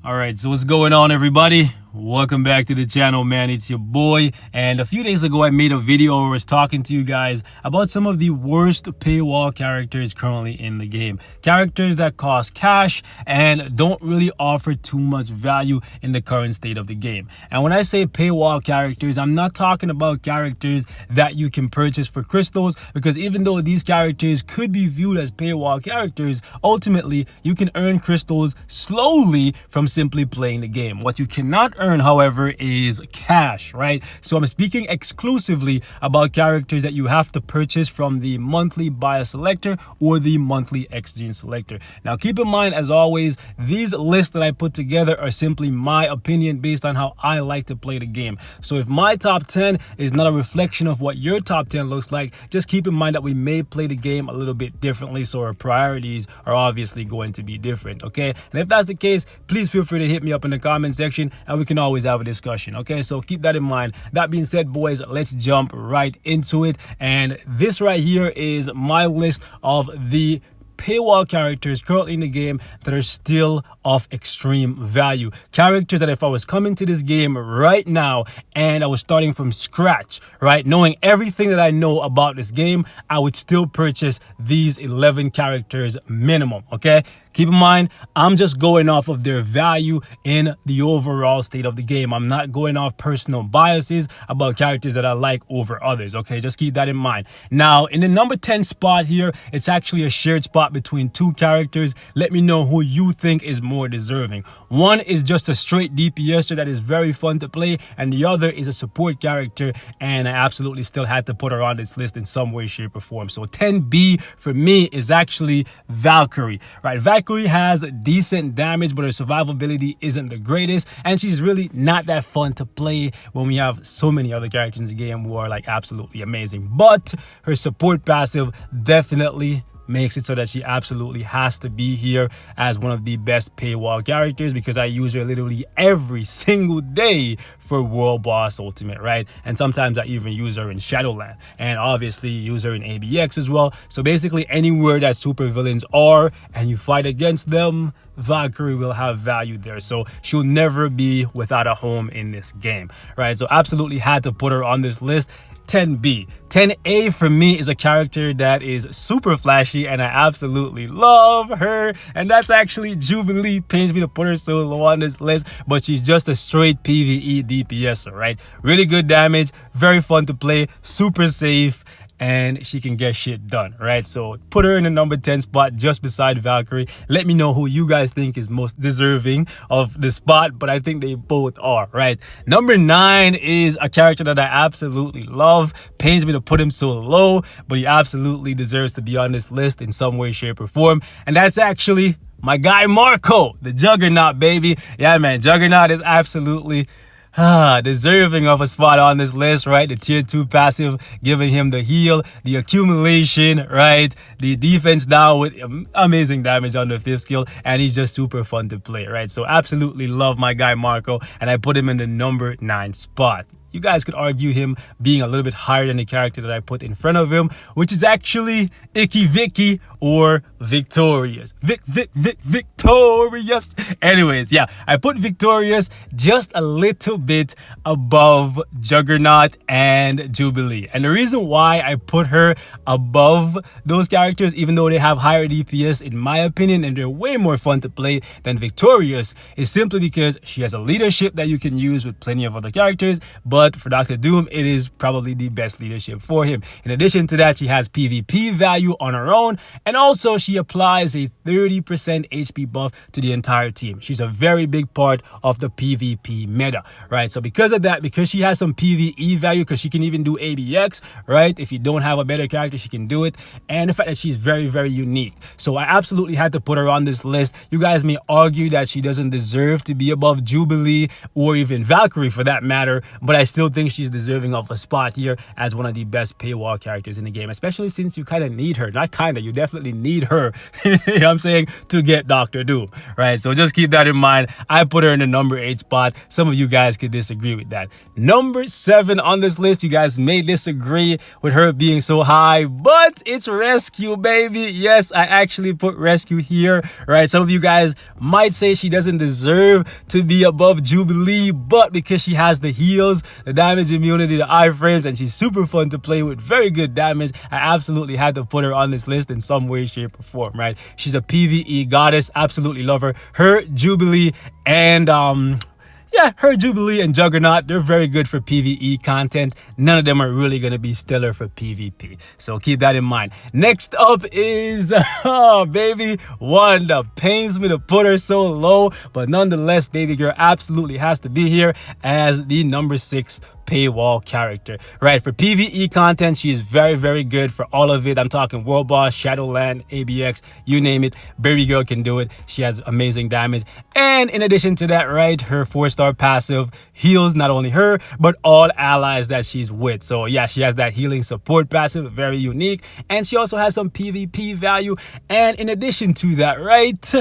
All right, so what's going on, everybody? Welcome back to the channel, man. It's your boy. And a few days ago, I made a video where I was talking to you guys about some of the worst paywall characters currently in the game. Characters that cost cash and don't really offer too much value in the current state of the game. And when I say paywall characters, I'm not talking about characters that you can purchase for crystals, because even though these characters could be viewed as paywall characters, ultimately, you can earn crystals slowly from simply playing the game. What you cannot earn, however, is cash, right? So I'm speaking exclusively about characters that you have to purchase from the monthly buyer selector or the monthly exchange selector. Now, keep in mind, as always, these lists that I put together are simply my opinion based on how I like to play the game. So if my top 10 is not a reflection of what your top 10 looks like, just keep in mind that we may play the game a little bit differently, so our priorities are obviously going to be different, okay? And if that's the case, please feel free to hit me up in the comment section and we can always have a discussion, okay? So keep that in mind. That being said, boys, let's jump right into it. And this right here is my list of the paywall characters currently in the game that are still of extreme value. Characters that if I was coming to this game right now and I was starting from scratch, right, knowing everything that I know about this game, I would still purchase these 11 characters minimum, okay? Keep in mind, I'm just going off of their value in the overall state of the game. I'm not going off personal biases about characters that I like over others, okay? Just keep that in mind. Now, in the number 10 spot here, it's actually a shared spot between two characters. Let me know who you think is more deserving. One is just a straight DPSer that is very fun to play, and the other is a support character, and I absolutely still had to put her on this list in some way, shape, or form. So 10B for me is actually Valkyrie, right? Valkyrie has decent damage, but her survivability isn't the greatest, and she's really not that fun to play when we have so many other characters in the game who are like absolutely amazing. But her support passive definitely makes it so that she absolutely has to be here as one of the best paywall characters, because I use her literally every single day for World Boss Ultimate, right? And sometimes I even use her in Shadowland, and obviously use her in ABX as well. So basically anywhere that super villains are and you fight against them, Valkyrie will have value there. So she'll never be without a home in this game, right? So absolutely had to put her on this list. 10B. 10A for me is a character that is super flashy and I absolutely love her, and that's actually Jubilee. Pains me to put her so low on this list, but she's just a straight PvE DPSer, right? Really good damage, very fun to play, super safe, and she can get shit done, right? So put her in the number 10 spot just beside Valkyrie. Let me know who you guys think is most deserving of the spot, but I think they both are, right? Number 9 is a character that I absolutely love. Pains me to put him so low, but he absolutely deserves to be on this list in some way, shape, or form. And that's actually my guy Marco, the Juggernaut, baby. Yeah, man, Juggernaut is absolutely deserving of a spot on this list, right? The tier 2 passive giving him the heal, the accumulation, right? The defense down with amazing damage on the 5th skill, and he's just super fun to play, right? So absolutely love my guy Marco, and I put him in the number 9 spot. You guys could argue him being a little bit higher than the character that I put in front of him, which is actually Icky Vicky or Victorious. Victorious. Anyways, yeah, I put Victorious just a little bit above Juggernaut and Jubilee. And the reason why I put her above those characters, even though they have higher DPS in my opinion, and they're way more fun to play than Victorious, is simply because she has a leadership that you can use with plenty of other characters, but for Dr. Doom, it is probably the best leadership for him. In addition to that, she has PvP value on her own, and also she applies a 30% HP buff to the entire team. She's a very big part of the PvP meta, right? So because of that, because she has some PvE value, because she can even do ABX, right? If you don't have a better character, she can do it. And the fact that she's very, very unique. So I absolutely had to put her on this list. You guys may argue that she doesn't deserve to be above Jubilee or even Valkyrie for that matter, but I still think she's deserving of a spot here as one of the best paywall characters in the game, especially since you kind of need her. Not kind of, you definitely need her, you know what I'm saying, to get Dr. Doom, right? So just keep that in mind. I put her in the number 8 spot. Some of you guys could disagree with that. Number 7 on this list, you guys may disagree with her being so high, but it's Rescue. rescue, baby. Yes, I actually put rescue here, right? Some of you guys might say she doesn't deserve to be above Jubilee, but because she has the heals, the damage immunity, the iframes, and she's super fun to play with, very good damage, I absolutely had to put her on this list in some way, shape, or form, right? She's a PvE goddess, absolutely love her. Her, Jubilee, and yeah, her Jubilee and Juggernaut, they're very good for PvE content. None of them are really going to be stellar for PvP. So keep that in mind. Next up is, oh, baby, Wanda. Pains me to put her so low, but nonetheless, baby girl absolutely has to be here as the number 6 paywall character, right? For PvE content, she is very, very good for all of it. I'm talking World Boss, Shadowland, ABX, you name it. Baby girl can do it. She has amazing damage. And in addition to that, right, her 4-star passive heals not only her, but all allies that she's with. So yeah, she has that healing support passive, very unique. And she also has some PvP value. And in addition to that, right,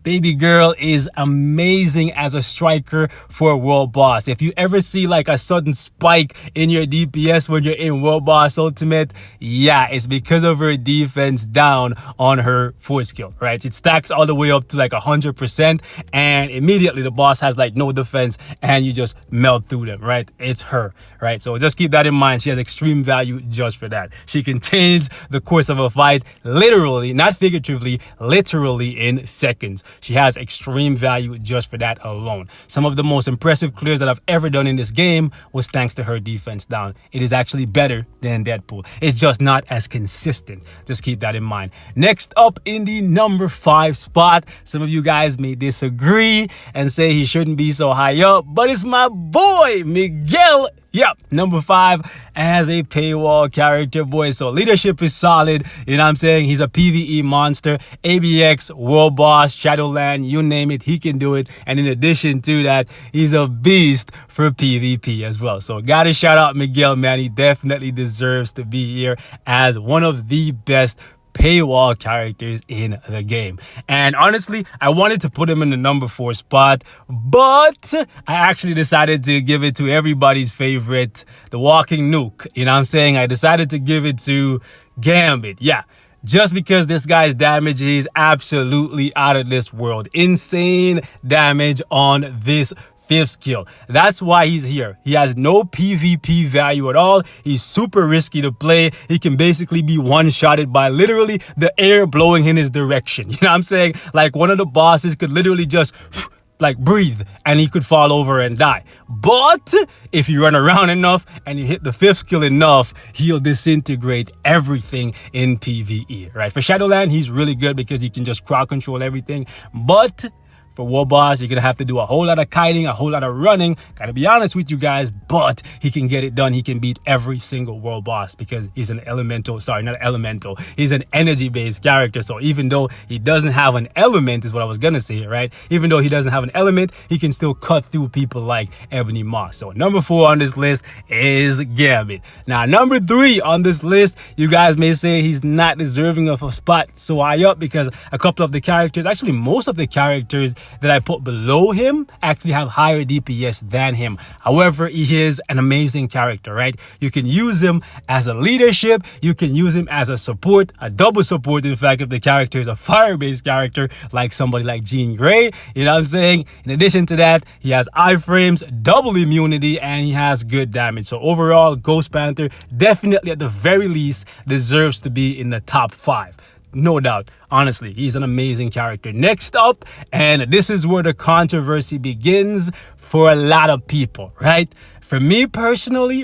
baby girl is amazing as a striker for World Boss. If you ever see like a sudden spike in your DPS when you're in World Boss Ultimate, yeah, it's because of her defense down on her 4 skill, right? It stacks all the way up to like 100%, and immediately the boss has like no defense and you just melt through them, right? It's her, right? So just keep that in mind. She has extreme value just for that. She can change the course of a fight literally, not figuratively, literally in seconds. She has extreme value just for that alone. Some of the most impressive clears that I've ever done in this game was thanks to her defense down. It is actually better than Deadpool. It's just not as consistent. Just keep that in mind. Next up in the number 5 spot, some of you guys may disagree and say he shouldn't be so high up, but it's my boy, Miguel. Yep, number 5 as a paywall character, boy. So leadership is solid. You know what I'm saying? He's a PvE monster. ABX, World Boss, Shadowland, you name it, he can do it. And in addition to that, he's a beast for PvP as well. So gotta shout out Miguel, man. He definitely deserves to be here as one of the best paywall characters in the game. And honestly, I wanted to put him in the number 4 spot, but I actually decided to give it to everybody's favorite, the walking nuke. You know what I'm saying? I decided to give it to Gambit. Yeah, just because this guy's damage is absolutely out of this world. Insane damage on this 5th skill. That's why he's here. He has no PvP value at all. He's super risky to play. He can basically be one-shotted by literally the air blowing in his direction. You know what I'm saying? Like one of the bosses could literally just like breathe and he could fall over and die. But if you run around enough and you hit the 5th skill enough, he'll disintegrate everything in PvE, right? For Shadowland, he's really good because he can just crowd control everything. But for World Boss, you're gonna have to do a whole lot of kiting, a whole lot of running. Gotta be honest with you guys, but he can get it done. He can beat every single World Boss because he's an elemental, sorry, not elemental. He's an energy-based character. So even though he doesn't have an element, is what I was gonna say, right? Even though he doesn't have an element, he can still cut through people like Ebony Moss. So number 4 on this list is Gambit. Now, number 3 on this list, you guys may say he's not deserving of a spot so high up because a couple of the characters, actually most of the characters that I put below him actually have higher DPS than him. However, he is an amazing character, right? You can use him as a leadership, you can use him as a support, a double support in fact, if the character is a fire-based character like somebody like Jean Grey, you know what I'm saying? In addition to that, he has iframes, double immunity, and he has good damage. So overall, Ghost Panther definitely at the very least deserves to be in the top 5. No doubt. Honestly, he's an amazing character. Next up, and this is where the controversy begins for a lot of people, right? For me personally,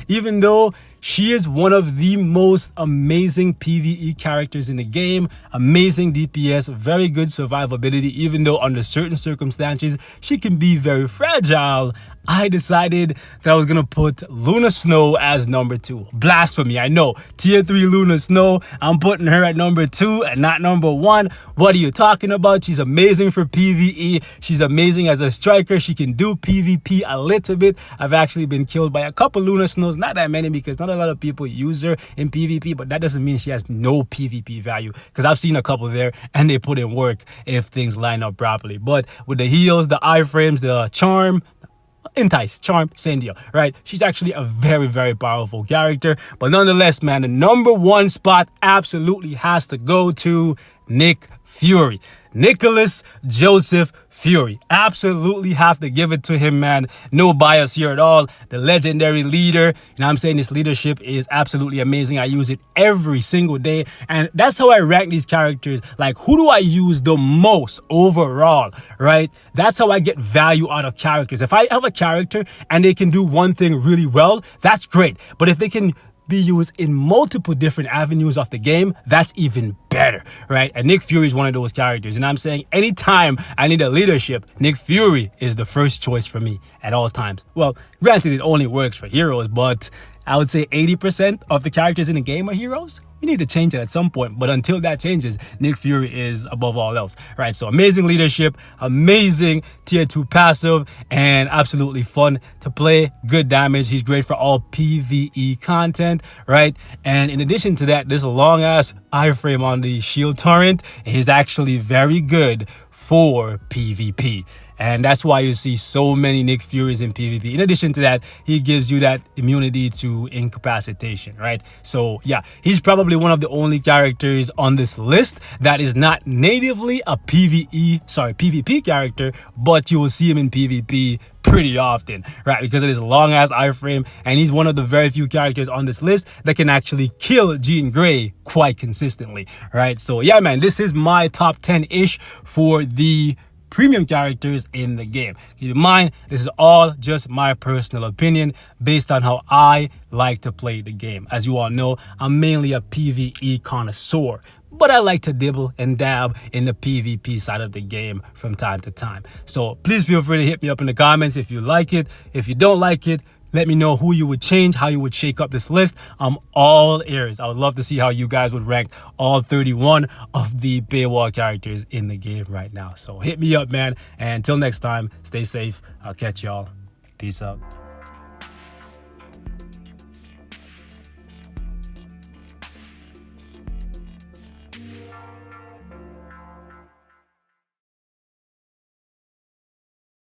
even though she is one of the most amazing PvE characters in the game, amazing DPS, very good survivability, even though under certain circumstances, she can be very fragile. I decided that I was gonna put Luna Snow as number 2. Blasphemy, I know. Tier 3 Luna Snow, I'm putting her at number 2 and not number 1. What are you talking about? She's amazing for PvE. She's amazing as a striker. She can do PvP a little bit. I've actually been killed by a couple Luna Snows, not that many because not a lot of people use her in PvP, but that doesn't mean she has no PvP value because I've seen a couple there and they put in work if things line up properly. But with the heals, the iframes, the charm, entice, charm, same deal, right? She's actually a very, very powerful character. But nonetheless, man, the number one spot absolutely has to go to Nick Fury. Nicholas Joseph Fury. Absolutely have to give it to him, man. No bias here at all. The legendary leader. You know what I'm saying? This leadership is absolutely amazing. I use it every single day. And that's how I rank these characters. Like, who do I use the most overall, right? That's how I get value out of characters. If I have a character and they can do one thing really well, that's great. But if they can be used in multiple different avenues of the game, that's even better, right? And Nick Fury is one of those characters. And I'm saying anytime I need a leadership, Nick Fury is the first choice for me at all times. Well, granted, it only works for heroes, but I would say 80% of the characters in the game are heroes. We need to change it at some point, but until that changes, Nick Fury is above all else, right? So amazing leadership, amazing tier 2 passive, and absolutely fun to play. Good damage. He's great for all PvE content, right? And in addition to that, this long ass iframe on the shield torrent is actually very good for PvP. And that's why you see so many Nick Furies in PvP. In addition to that, he gives you that immunity to incapacitation, right? So yeah, he's probably one of the only characters on this list that is not natively a PvP character, but you will see him in PvP pretty often, right? Because of this long ass iframe, and he's one of the very few characters on this list that can actually kill Jean Grey quite consistently, right? So yeah, man, this is my top 10-ish for the premium characters in the game. Keep in mind, this is all just my personal opinion based on how I like to play the game. As you all know, I'm mainly a PvE connoisseur, but I like to dibble and dab in the PvP side of the game from time to time. So please feel free to hit me up in the comments if you like it. If you don't like it, let me know who you would change, how you would shake up this list. I'm all ears. I would love to see how you guys would rank all 31 of the paywall characters in the game right now. So hit me up, man. And until next time, stay safe. I'll catch y'all. Peace out.